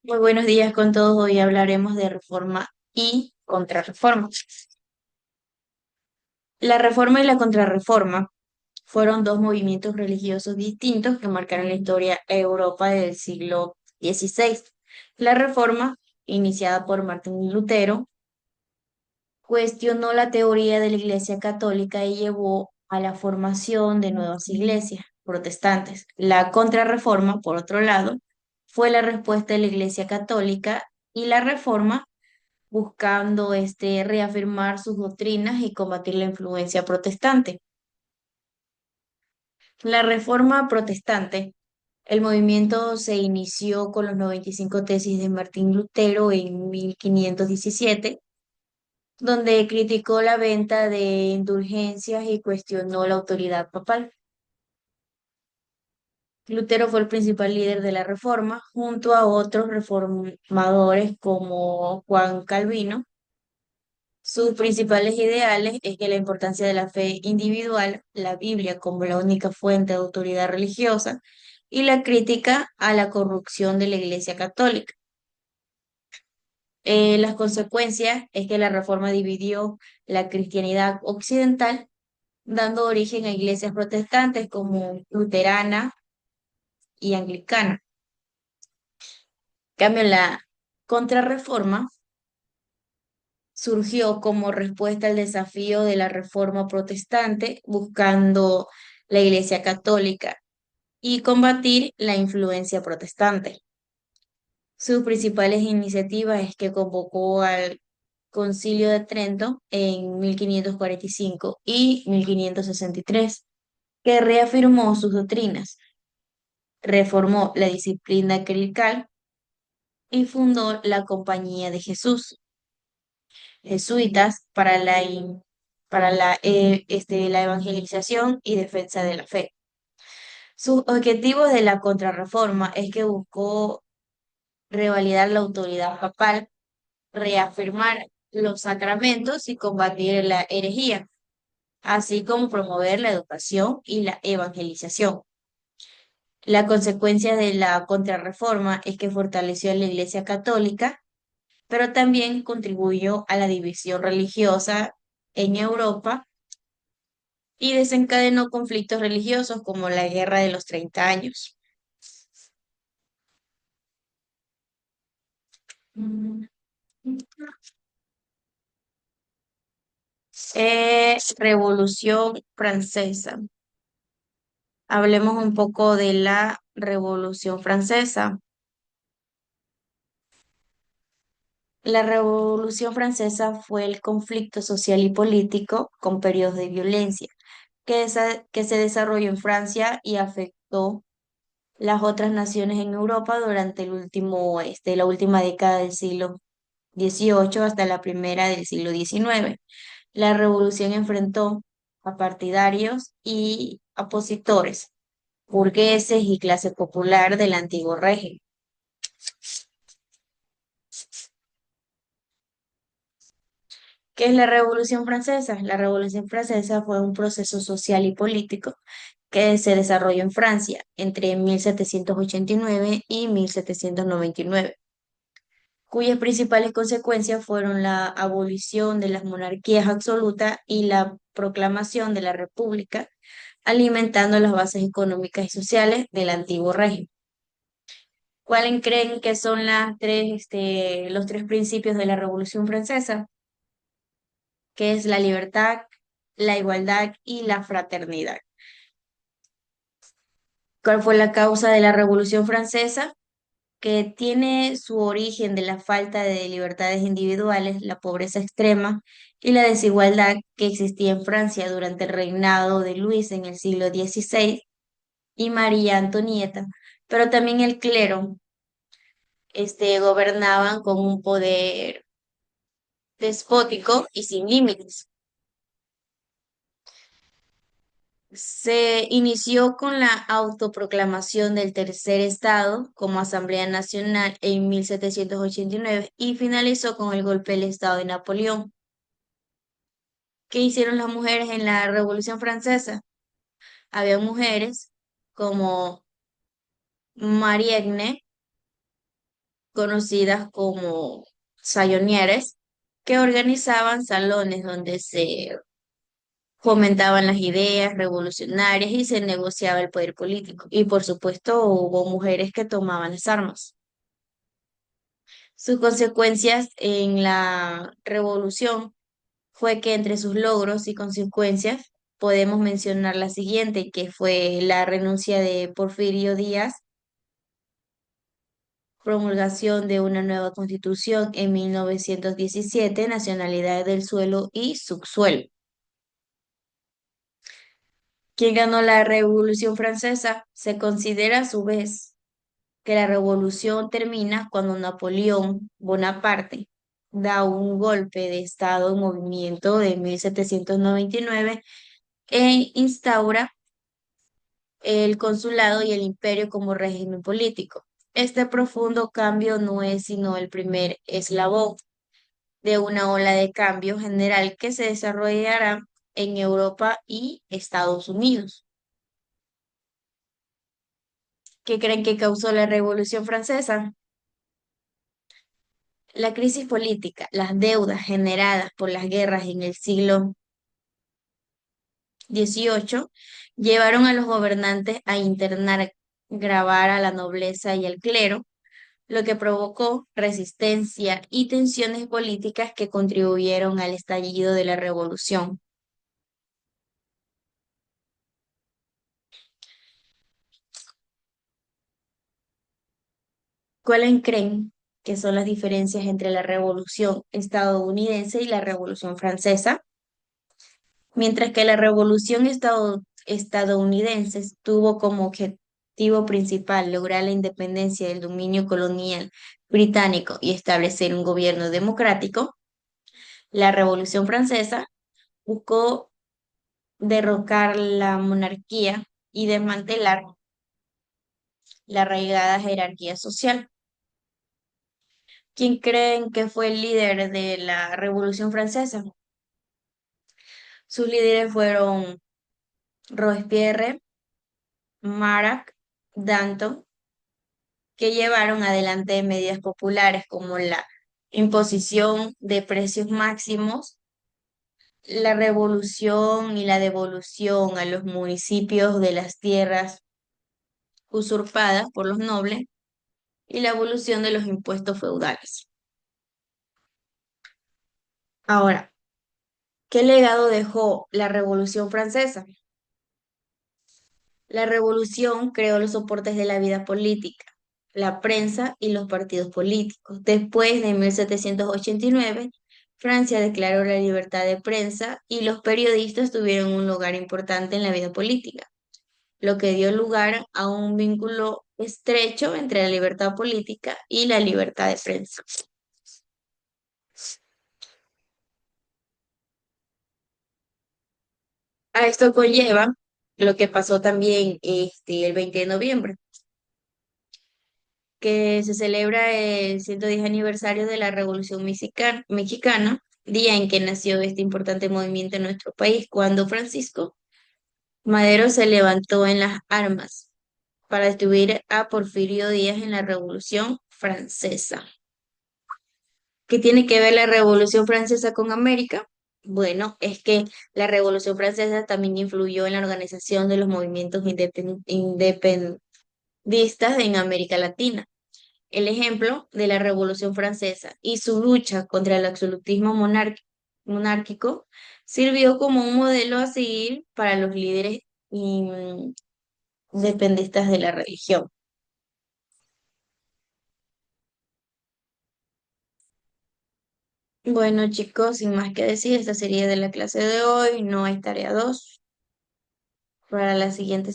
Muy buenos días con todos. Hoy hablaremos de reforma y contrarreforma. La reforma y la contrarreforma fueron dos movimientos religiosos distintos que marcaron la historia Europa del siglo XVI. La reforma, iniciada por Martín Lutero, cuestionó la teoría de la Iglesia Católica y llevó a la formación de nuevas iglesias protestantes. La contrarreforma, por otro lado, fue la respuesta de la Iglesia Católica y la reforma buscando reafirmar sus doctrinas y combatir la influencia protestante. La Reforma Protestante, el movimiento se inició con los 95 tesis de Martín Lutero en 1517, donde criticó la venta de indulgencias y cuestionó la autoridad papal. Lutero fue el principal líder de la Reforma, junto a otros reformadores como Juan Calvino. Sus principales ideales es que la importancia de la fe individual, la Biblia como la única fuente de autoridad religiosa y la crítica a la corrupción de la Iglesia Católica. Las consecuencias es que la reforma dividió la cristianidad occidental, dando origen a iglesias protestantes como luterana y anglicana. En cambio, la contrarreforma surgió como respuesta al desafío de la reforma protestante, buscando la Iglesia Católica y combatir la influencia protestante. Sus principales iniciativas es que convocó al Concilio de Trento en 1545 y 1563, que reafirmó sus doctrinas, reformó la disciplina clerical y fundó la Compañía de Jesús, jesuitas para la evangelización y defensa de la fe. Sus objetivos de la contrarreforma es que buscó revalidar la autoridad papal, reafirmar los sacramentos y combatir la herejía, así como promover la educación y la evangelización. La consecuencia de la contrarreforma es que fortaleció a la Iglesia Católica, pero también contribuyó a la división religiosa en Europa y desencadenó conflictos religiosos como la Guerra de los 30 años. Mm. Revolución Francesa. Hablemos un poco de la Revolución Francesa. La Revolución Francesa fue el conflicto social y político con periodos de violencia que se desarrolló en Francia y afectó las otras naciones en Europa durante la última década del siglo XVIII hasta la primera del siglo XIX. La revolución enfrentó a partidarios y opositores, burgueses y clase popular del antiguo régimen. ¿Qué es la Revolución Francesa? La Revolución Francesa fue un proceso social y político que se desarrolló en Francia entre 1789 y 1799, cuyas principales consecuencias fueron la abolición de las monarquías absolutas y la proclamación de la República, alimentando las bases económicas y sociales del antiguo régimen. ¿Cuáles creen que son los tres principios de la Revolución Francesa? Que es la libertad, la igualdad y la fraternidad. ¿Cuál fue la causa de la Revolución Francesa? Que tiene su origen de la falta de libertades individuales, la pobreza extrema y la desigualdad que existía en Francia durante el reinado de Luis en el siglo XVI y María Antonieta, pero también el clero, gobernaban con un poder despótico y sin límites. Se inició con la autoproclamación del Tercer Estado como Asamblea Nacional en 1789 y finalizó con el golpe del Estado de Napoleón. ¿Qué hicieron las mujeres en la Revolución Francesa? Había mujeres como Mariette conocidas como sayonieres, que organizaban salones donde se fomentaban las ideas revolucionarias y se negociaba el poder político. Y por supuesto hubo mujeres que tomaban las armas. Sus consecuencias en la revolución fue que entre sus logros y consecuencias podemos mencionar la siguiente, que fue la renuncia de Porfirio Díaz, promulgación de una nueva constitución en 1917, nacionalidad del suelo y subsuelo. ¿Quién ganó la Revolución Francesa? Se considera a su vez que la revolución termina cuando Napoleón Bonaparte da un golpe de Estado en movimiento de 1799 e instaura el consulado y el imperio como régimen político. Este profundo cambio no es sino el primer eslabón de una ola de cambio general que se desarrollará en Europa y Estados Unidos. ¿Qué creen que causó la Revolución Francesa? La crisis política, las deudas generadas por las guerras en el siglo XVIII llevaron a los gobernantes a internar, grabar a la nobleza y al clero, lo que provocó resistencia y tensiones políticas que contribuyeron al estallido de la revolución. ¿Cuáles creen que son las diferencias entre la revolución estadounidense y la revolución francesa? Mientras que la revolución estadounidense tuvo como objetivo principal lograr la independencia del dominio colonial británico y establecer un gobierno democrático, la revolución francesa buscó derrocar la monarquía y desmantelar la arraigada jerarquía social. ¿Quién creen que fue el líder de la Revolución Francesa? Sus líderes fueron Robespierre, Marat, Danton, que llevaron adelante medidas populares como la imposición de precios máximos, la revolución y la devolución a los municipios de las tierras usurpadas por los nobles y la abolición de los impuestos feudales. Ahora, ¿qué legado dejó la Revolución Francesa? La revolución creó los soportes de la vida política, la prensa y los partidos políticos. Después de 1789, Francia declaró la libertad de prensa y los periodistas tuvieron un lugar importante en la vida política, lo que dio lugar a un vínculo estrecho entre la libertad política y la libertad de prensa. A esto conlleva lo que pasó también el 20 de noviembre, que se celebra el 110 aniversario de la Revolución Mexicana, día en que nació este importante movimiento en nuestro país, cuando Francisco Madero se levantó en las armas para destruir a Porfirio Díaz en la Revolución Francesa. ¿Qué tiene que ver la Revolución Francesa con América? Bueno, es que la Revolución Francesa también influyó en la organización de los movimientos independistas en América Latina. El ejemplo de la Revolución Francesa y su lucha contra el absolutismo monárquico sirvió como un modelo a seguir para los líderes independistas de la religión. Bueno, chicos, sin más que decir, esta sería de la clase de hoy. No hay tarea 2 para la siguiente.